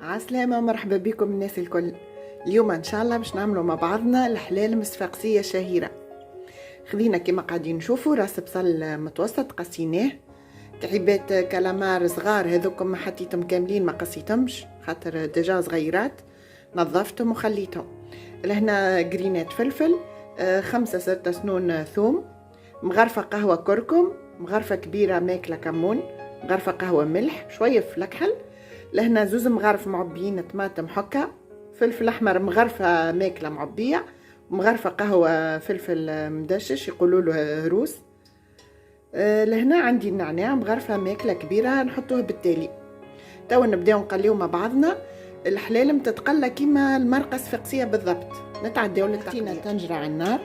عسلامة، مرحبا بكم الناس الكل. اليوم ان شاء الله باش نعملوا مع بعضنا الحلال المصفاقسية الشهيرة. خذينا كما قاعدين نشوفوا راس بصل متوسط قصيناه، كعيبات كالامار صغار هذوكم ما حطيتهم كاملين، ما قصيتهمش خاطر ديجا صغيرات، نظفتهم وخليتهم. لهنا قرينات فلفل، 5-6 سنون ثوم، مغرفة قهوة كركم، مغرفة كبيرة ماكلة كمون، مغرفة قهوة ملح، شوية فلكحل. لهنا زوز مغارف معبيين طماطم حكة، فلفل احمر مغرفة ماكلة معبية، مغرفة قهوة فلفل مدشش يقولوا له روس. لهنا عندي النعناع مغرفة ماكلة كبيرة نحطوه بالتالي. توا نبداو نقليو مع بعضنا. الحلالم تتقلى كيما المرقة الصفاقسية بالضبط. نتعداو للتقلية. حطينا طنجرة على النار،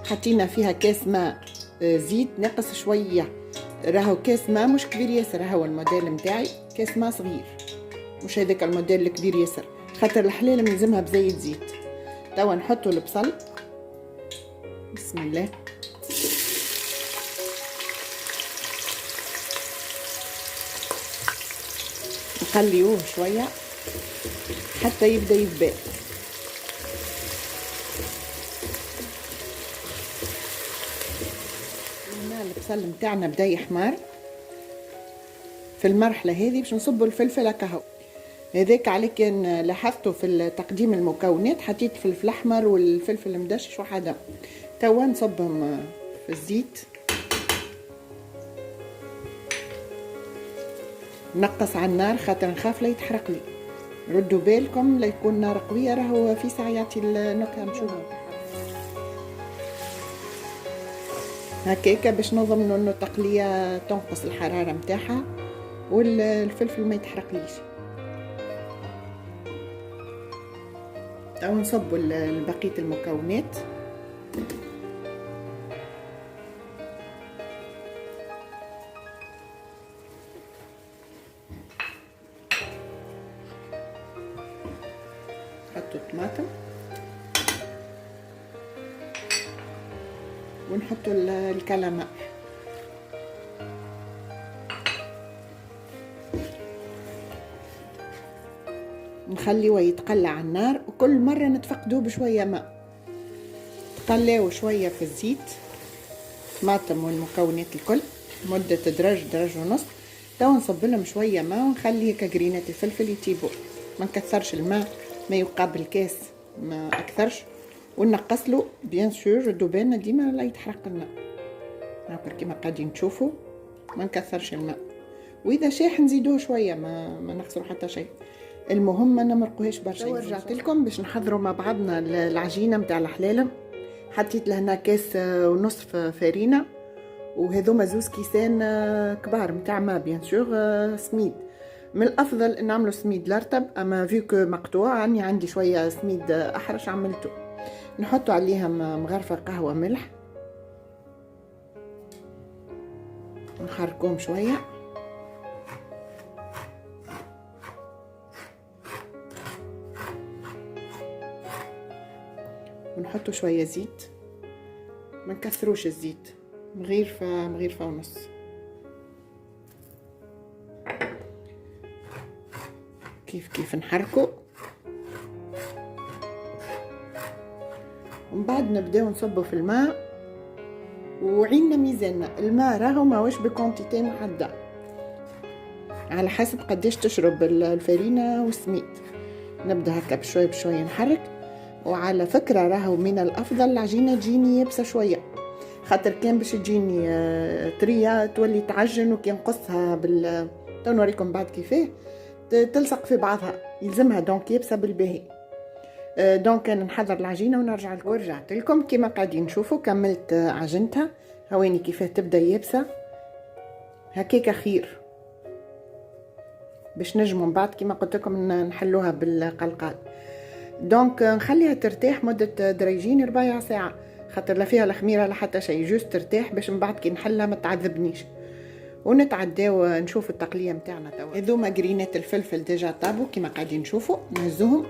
حطينا فيها كاس ماء، زيت ناقص شوية، راهو كاس ماء مش كبير ياسر، راهو الموديل متاعي كاس ماء صغير، مش هذاك الموديل الكبير ياسر، خاطر الحلالم يلزمها بزيت زيت. توا نحطو البصل، بسم الله، نقليوه شويه حتى يبدا يذبح. هنا البصل متاعنا بدا يحمر. في المرحله هذه باش نصبوا الفلفل هكا، هذاك على كان لاحظتوا في تقديم المكونات حطيت فلفل احمر والفلفل المدشش وحده. توا نصبهم في الزيت، نقص على النار خاطر نخاف لا يتحرق لي. ردوا بالكم لا يكون نار قويه، راهو في ساعه يعطي النكهه. نشوفوا هكاكا باش نضمن انه التقليه تنقص الحراره متاعها والفلفل ما يتحرقليش. او نصبوا بقيه المكونات. نحطوا الطماطم ونحطوا الكلامة، نخليه يتقلى على النار، وكل مرة نتفقدوه بشوية ماء. تقلاو شوية في الزيت طماطم والمكونات الكل مدة درج ونص. توا نصب لهم شوية ماء ونخلي هكا قرينات الفلفل يطيبوا، ما نكثرش الماء، ما يقابل كاس ما اكثرش، ونقص له بيان سور. ردوا بالنا ديما لا يتحرق لنا، هاكا كيما قاعدين تشوفوا ما نكثرش الماء، واذا شاح نزيدوه شويه، ما نخسروا حتى شيء. المهم ما نمرقوهاش برشا. رجعت لكم باش نحضروا مع بعضنا العجينه نتاع الحلالم. حطيت لهنا كاس ونصف فرينه، وهذوما زوز كيسان كبار نتاع ما بيان سور سميد. من الافضل نعملوا سميد الرطب، اما فيكو مقطوع عندي شويه سميد احرش عملته. نحطوا عليهم مغرفه قهوه ملح، نحركوهم شويه، ونحطوا شويه زيت، ما نكثروش الزيت، مغيرفه ونص. كيف نحركوا، ومن بعد نبداو نصبوا في الماء، وعيننا ميزاننا. الماء راهو ماهوش بكونتيتي محدده، على حسب قداش تشرب الفرينه والسميد. نبدا هكا بشويه بشويه نحرك. وعلى فكره راهو من الافضل العجينه تجيني يابسه شويه، خاطر كان باش تجيني طريه تولي تعجن، وكي نقصها تو نوريكم بعد كيفاه تلصق في بعضها، يلزمها دونك يابسه بالباهي. دونك انا نحضر العجينه ونرجع لكم. ورجعت لكم كيما قاعدين نشوفوا، كملت عجنتها، هواني كيفاه تبدا يابسه هكاكا خير، باش نجموا من بعد كيما قلت لكم نحلوها بالقلقال. دونك نخليها ترتاح مده دريجين ربع ساعه، خاطر لا فيها الخميره لا حتى شيء، جوست ترتاح باش من بعد كي نحلها ما تعذبنيش. ونتعداو نشوف التقليه نتاعنا. توا هذوما قرينات الفلفل ديجا طابوا كيما قاعدين نشوفوا، نهزوهم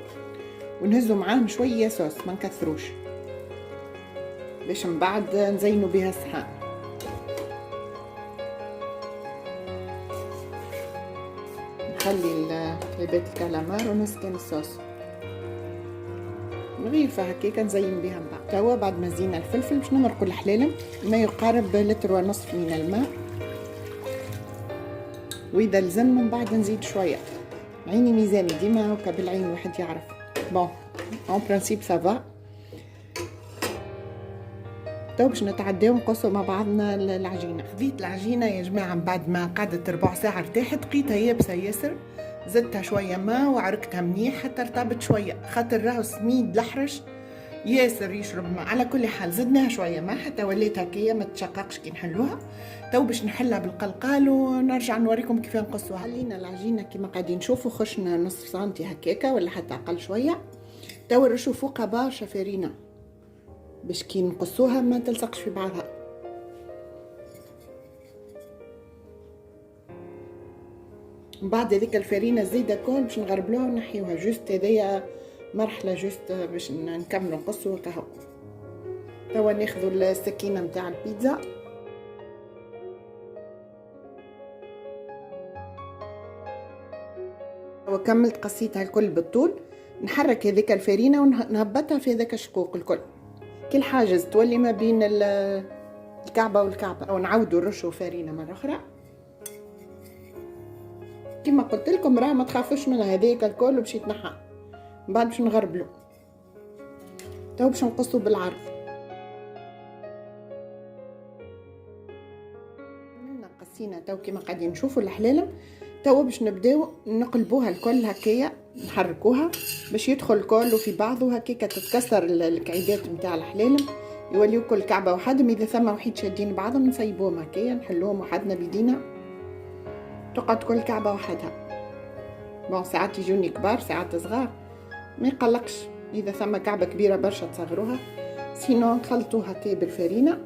ونهزوا معاهم شويه صوص، ما نكثروش، باش من بعد نزينوا بها الصحان. نخلي حبات الكالامار ونص كان الصوص، نغيفها هكاكا نزين بها من بعد. توا بعد ما زينا الفلفل باش نمرقوا الحلالم ما يقارب لتر ونصف من الماء، واذا لزم من بعد نزيد شويه. عيني ميزاني ديما هكا بالعين واحد يعرف. بون اون برانسيب سافا. تو باش نتعداو نقصوا مع بعضنا العجينه. خذيت العجينه يا جماعه من بعد ما قعدت ربع ساعه ارتاحت، لقيتها يابسه ياسر، زدتها شويه ماء وعركتها منيح حتى ارتبت شويه، خاطر راهو سميد الحرش ياسر يشرب ماء. على كل حال زدناها شويه ماء حتى وليت هكايا ما تشققش كي نحلوها. تو باش نحلها بالقلقال ونرجع نوريكم كيف نقصوها. حلينا العجينه كما قاعدين نشوفوا، خشنا نصف سنتي هكاكا ولا حتى اقل شويه. تو نرشوا فوقها برشا فرينه باش كي نقصوها ما تلصقش في بعضها. من بعد هذيك الفرينه الزايده الكل باش نغربلوها ونحيوها. جوست هذيا مرحله جوست باش نكملوا نقصوا كهو. توا ناخذوا السكينه نتاع البيتزا وكملت قصيتها الكل بالطول. نحرك هذيك الفرينه ونهبطها في هذاك الشقوق الكل كل حاجز تولي ما بين الكعبه والكعبه، ونعاودوا نرشوا فرينه مره اخرى. كما قلت لكم راه ما تخافوش منها، هذيك الكل باش يتنحى. من بعد باش نغربلو. تو باش نقصوا بالعرض. عملنا قصينا تو كما قاعدين نشوفوا الحلالم. تو باش نبداو نقلبوها الكل هكايا، نحركوها باش يدخل الكل وفي بعضه هكاكا تتكسر الكعيدات نتاع الحلالم، يوليو كل كعبه وحدهم. اذا ثم وحيد شادين بعضهم نسيبوهم هكايا نحلوهم وحدنا بيدينا، تقعد كل كعبه وحدها. بون ساعات يجوني كبار ساعات صغار ما يقلقش، اذا ثم كعبه كبيره برشا تصغروها. سينو نخلطوها هكايا بالفرينه.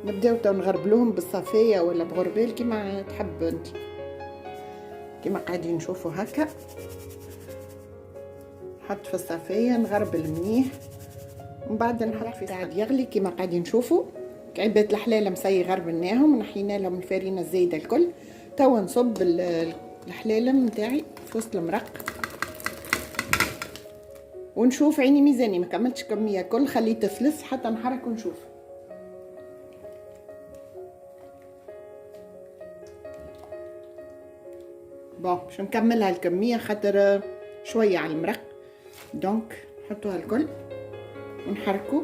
نبداو تو نغربلوهم بالصفايه ولا بغربال كيما تحب انت، كما قاعدين نشوفوا هكا. نحط في الصفايه نغربل منيح، ومن بعد نحط في قاعد يغلي كما قاعدين نشوفوا. كعبات الحلال مسي غربلناهم ونحينا لهم الفرينه الزايده الكل. توا نصب الحلالم نتاعي في وسط المرق ونشوف. عيني ميزاني ما كملتش كميه كل، خليت ثلث حتى نحرك ونشوف. بون باش نكملها الكميه خاطر شويه على المرق. دونك نحطوها الكل ونحركو،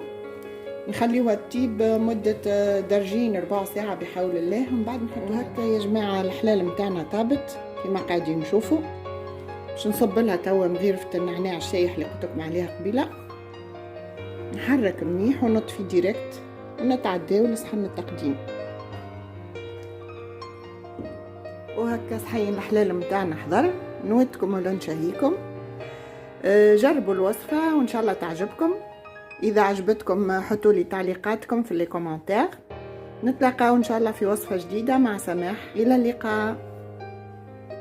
نخليوها تطيب مده درجين ربع ساعه بحول الله. ومن بعد نحطو هكا يا جماعه الحلال نتاعنا طابت كما قاعدين نشوفوا. باش نصب لها توا مغيرفه النعناع الشايح اللي قلت لكم عليها قبيله. نحرك منيح ونطفي ديريكت ونتعداو لصحن التقديم. وهكا صحين الحلال نتاعنا حضر. نودكم ولا نشهيكم، جربوا الوصفه وان شاء الله تعجبكم. اذا عجبتكم حطوا لي تعليقاتكم في لي كومنتير. نتلاقاو ان شاء الله في وصفه جديده مع سماح. الى اللقاء.